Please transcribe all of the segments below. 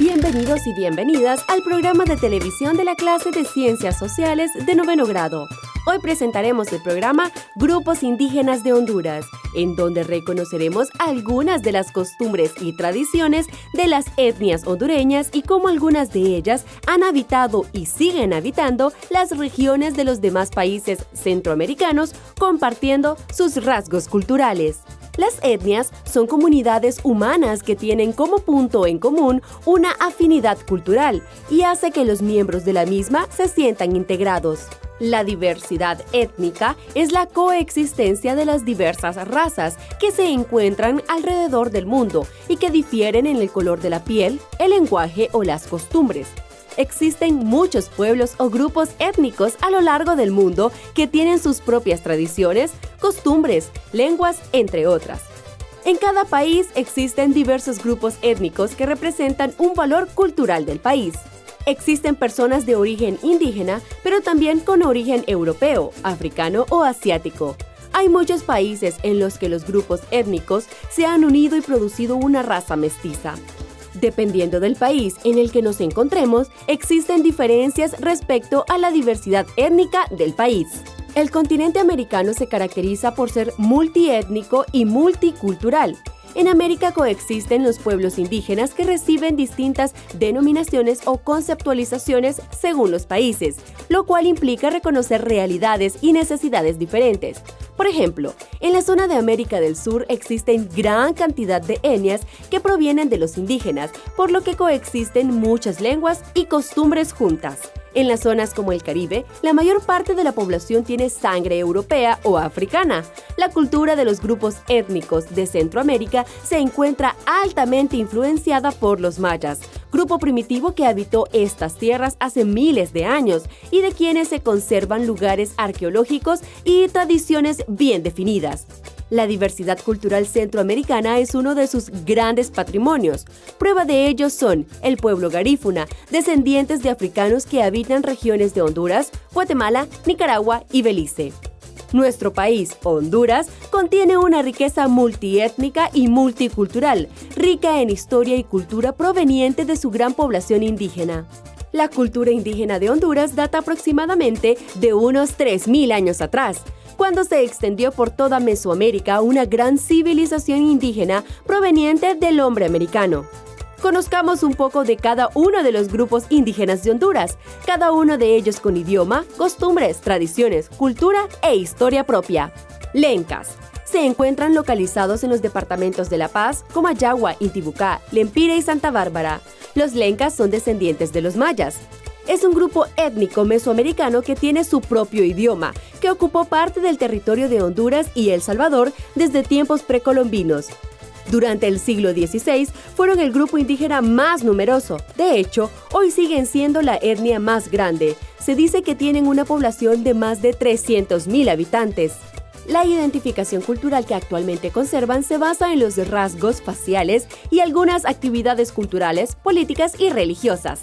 Bienvenidos y bienvenidas al programa de televisión de la clase de Ciencias Sociales de noveno grado. Hoy presentaremos el programa Grupos Indígenas de Honduras, en donde reconoceremos algunas de las costumbres y tradiciones de las etnias hondureñas y cómo algunas de ellas han habitado y siguen habitando las regiones de los demás países centroamericanos, compartiendo sus rasgos culturales. Las etnias son comunidades humanas que tienen como punto en común una afinidad cultural y hace que los miembros de la misma se sientan integrados. La diversidad étnica es la coexistencia de las diversas razas que se encuentran alrededor del mundo y que difieren en el color de la piel, el lenguaje o las costumbres. Existen muchos pueblos o grupos étnicos a lo largo del mundo que tienen sus propias tradiciones, costumbres, lenguas, entre otras. En cada país existen diversos grupos étnicos que representan un valor cultural del país. Existen personas de origen indígena, pero también con origen europeo, africano o asiático. Hay muchos países en los que los grupos étnicos se han unido y producido una raza mestiza. Dependiendo del país en el que nos encontremos, existen diferencias respecto a la diversidad étnica del país. El continente americano se caracteriza por ser multiétnico y multicultural. En América coexisten los pueblos indígenas que reciben distintas denominaciones o conceptualizaciones según los países, lo cual implica reconocer realidades y necesidades diferentes. Por ejemplo, en la zona de América del Sur existen gran cantidad de etnias que provienen de los indígenas, por lo que coexisten muchas lenguas y costumbres juntas. En las zonas como el Caribe, la mayor parte de la población tiene sangre europea o africana. La cultura de los grupos étnicos de Centroamérica se encuentra altamente influenciada por los mayas, grupo primitivo que habitó estas tierras hace miles de años y de quienes se conservan lugares arqueológicos y tradiciones bien definidas. La diversidad cultural centroamericana es uno de sus grandes patrimonios. Prueba de ello son el pueblo garífuna, descendientes de africanos que habitan regiones de Honduras, Guatemala, Nicaragua y Belice. Nuestro país, Honduras, contiene una riqueza multiétnica y multicultural, rica en historia y cultura proveniente de su gran población indígena. La cultura indígena de Honduras data aproximadamente de unos 3.000 años atrás, cuando se extendió por toda Mesoamérica una gran civilización indígena proveniente del hombre americano. Conozcamos un poco de cada uno de los grupos indígenas de Honduras, cada uno de ellos con idioma, costumbres, tradiciones, cultura e historia propia. Lencas. Se encuentran localizados en los departamentos de La Paz, Comayagua, Intibucá, Lempira y Santa Bárbara. Los lencas son descendientes de los mayas. Es un grupo étnico mesoamericano que tiene su propio idioma, que ocupó parte del territorio de Honduras y El Salvador desde tiempos precolombinos. Durante el siglo XVI fueron el grupo indígena más numeroso. De hecho, hoy siguen siendo la etnia más grande. Se dice que tienen una población de más de 300.000 habitantes. La identificación cultural que actualmente conservan se basa en los rasgos faciales y algunas actividades culturales, políticas y religiosas.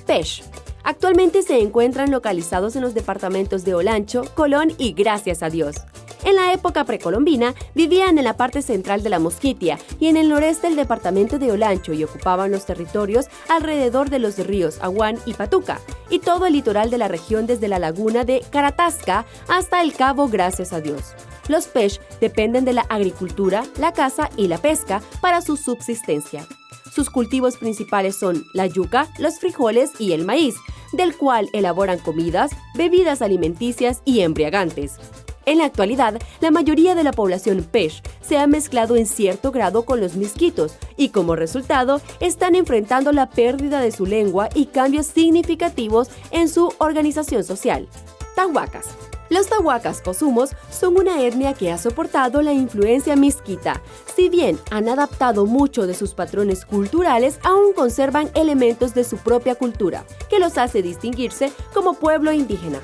Pesh. Actualmente se encuentran localizados en los departamentos de Olancho, Colón y Gracias a Dios. En la época precolombina vivían en la parte central de la Mosquitia y en el noreste del departamento de Olancho y ocupaban los territorios alrededor de los ríos Aguán y Patuca y todo el litoral de la región desde la laguna de Caratasca hasta el Cabo Gracias a Dios. Los Pesh dependen de la agricultura, la caza y la pesca para su subsistencia. Sus cultivos principales son la yuca, los frijoles y el maíz, del cual elaboran comidas, bebidas alimenticias y embriagantes. En la actualidad, la mayoría de la población Pesh se ha mezclado en cierto grado con los misquitos y como resultado están enfrentando la pérdida de su lengua y cambios significativos en su organización social. Tahuacas. Los tahuacas o sumos son una etnia que ha soportado la influencia misquita. Si bien han adaptado mucho de sus patrones culturales, aún conservan elementos de su propia cultura, que los hace distinguirse como pueblo indígena.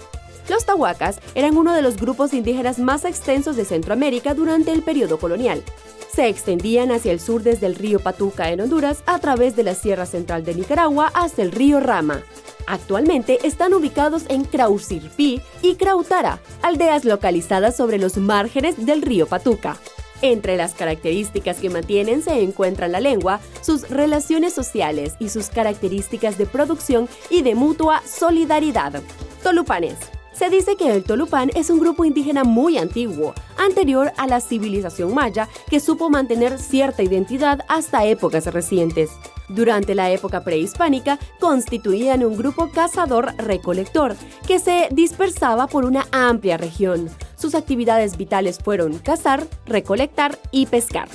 Los tahuacas eran uno de los grupos indígenas más extensos de Centroamérica durante el periodo colonial. Se extendían hacia el sur desde el río Patuca en Honduras a través de la Sierra Central de Nicaragua hasta el río Rama. Actualmente están ubicados en Craucirpí y Crautara, aldeas localizadas sobre los márgenes del río Patuca. Entre las características que mantienen se encuentran la lengua, sus relaciones sociales y sus características de producción y de mutua solidaridad. Tolupanes. Se dice que el Tolupán es un grupo indígena muy antiguo, anterior a la civilización maya, que supo mantener cierta identidad hasta épocas recientes. Durante la época prehispánica, constituían un grupo cazador-recolector que se dispersaba por una amplia región. Sus actividades vitales fueron cazar, recolectar y pescar.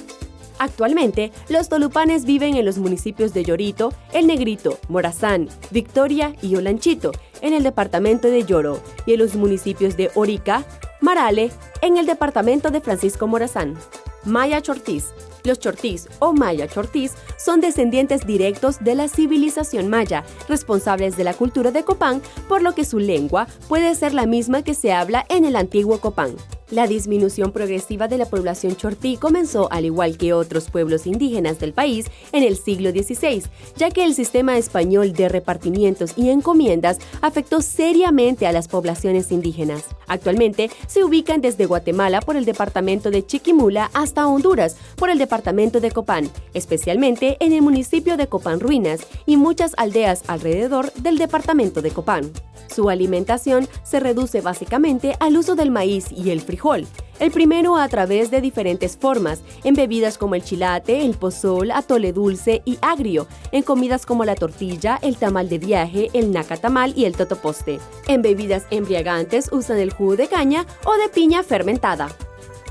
Actualmente, los tolupanes viven en los municipios de Yorito, El Negrito, Morazán, Victoria y Olanchito, en el departamento de Yoro, y en los municipios de Orica, Marale, en el departamento de Francisco Morazán. Maya Chortís. Los chortís o maya chortís son descendientes directos de la civilización maya, responsables de la cultura de Copán, por lo que su lengua puede ser la misma que se habla en el antiguo Copán. La disminución progresiva de la población chortí comenzó, al igual que otros pueblos indígenas del país, en el siglo XVI, ya que el sistema español de repartimientos y encomiendas afectó seriamente a las poblaciones indígenas. Actualmente se ubican desde Guatemala por el departamento de Chiquimula hasta Honduras por el departamento de Copán, especialmente en el municipio de Copán Ruinas y muchas aldeas alrededor del departamento de Copán. Su alimentación se reduce básicamente al uso del maíz y el frijol, el primero a través de diferentes formas, en bebidas como el chilate, el pozol, atole dulce y agrio, en comidas como la tortilla, el tamal de viaje, el nacatamal y el totoposte. En bebidas embriagantes usan el jugo de caña o de piña fermentada.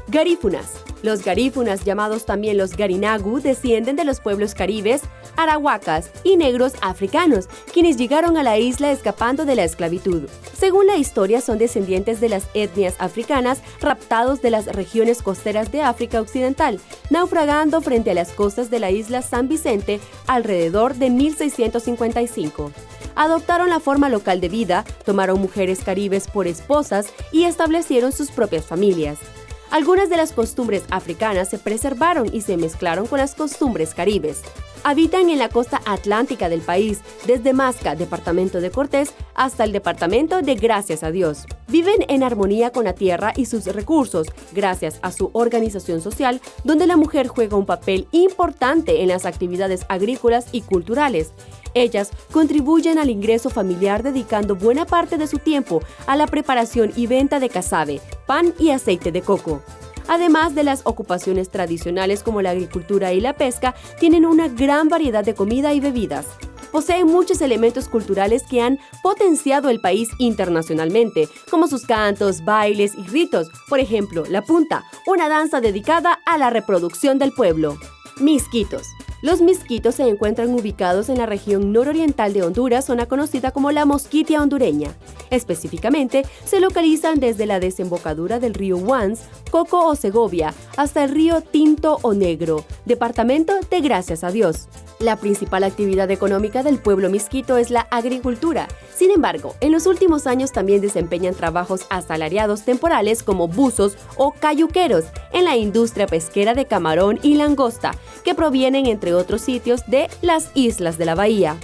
Garífunas. Los garífunas, llamados también los garinagu, descienden de los pueblos caribes, arahuacas y negros africanos, quienes llegaron a la isla escapando de la esclavitud. Según la historia, son descendientes de las etnias africanas raptados de las regiones costeras de África Occidental, naufragando frente a las costas de la isla San Vicente alrededor de 1655. Adoptaron la forma local de vida, tomaron mujeres caribes por esposas y establecieron sus propias familias. Algunas de las costumbres africanas se preservaron y se mezclaron con las costumbres caribes. Habitan en la costa atlántica del país, desde Masca, departamento de Cortés, hasta el departamento de Gracias a Dios. Viven en armonía con la tierra y sus recursos, gracias a su organización social, donde la mujer juega un papel importante en las actividades agrícolas y culturales. Ellas contribuyen al ingreso familiar dedicando buena parte de su tiempo a la preparación y venta de casabe, pan y aceite de coco. Además de las ocupaciones tradicionales como la agricultura y la pesca, tienen una gran variedad de comida y bebidas. Poseen muchos elementos culturales que han potenciado el país internacionalmente, como sus cantos, bailes y ritos. Por ejemplo, la punta, una danza dedicada a la reproducción del pueblo. Misquitos. Los misquitos se encuentran ubicados en la región nororiental de Honduras, zona conocida como la Mosquitia hondureña. Específicamente, se localizan desde la desembocadura del río Huans, Coco o Segovia, hasta el río Tinto o Negro, departamento de Gracias a Dios. La principal actividad económica del pueblo misquito es la agricultura. Sin embargo, en los últimos años también desempeñan trabajos asalariados temporales como buzos o cayuqueros en la industria pesquera de camarón y langosta, que provienen, entre otros sitios, de las islas de la bahía.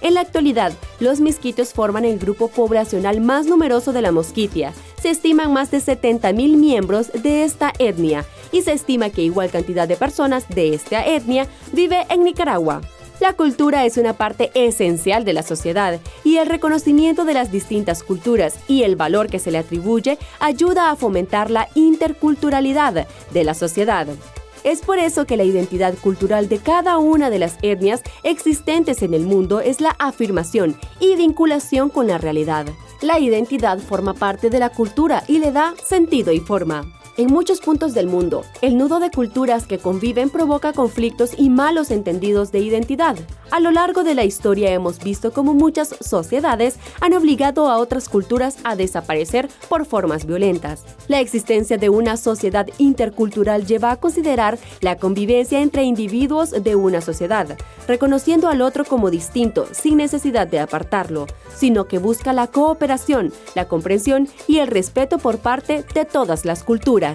En la actualidad, los misquitos forman el grupo poblacional más numeroso de la Mosquitia. Se estiman más de 70,000 miembros de esta etnia y se estima que igual cantidad de personas de esta etnia vive en Nicaragua. La cultura es una parte esencial de la sociedad y el reconocimiento de las distintas culturas y el valor que se le atribuye ayuda a fomentar la interculturalidad de la sociedad. Es por eso que la identidad cultural de cada una de las etnias existentes en el mundo es la afirmación y vinculación con la realidad. La identidad forma parte de la cultura y le da sentido y forma. En muchos puntos del mundo, el nudo de culturas que conviven provoca conflictos y malos entendidos de identidad. A lo largo de la historia hemos visto cómo muchas sociedades han obligado a otras culturas a desaparecer por formas violentas. La existencia de una sociedad intercultural lleva a considerar la convivencia entre individuos de una sociedad, reconociendo al otro como distinto sin necesidad de apartarlo, sino que busca la cooperación, la comprensión y el respeto por parte de todas las culturas.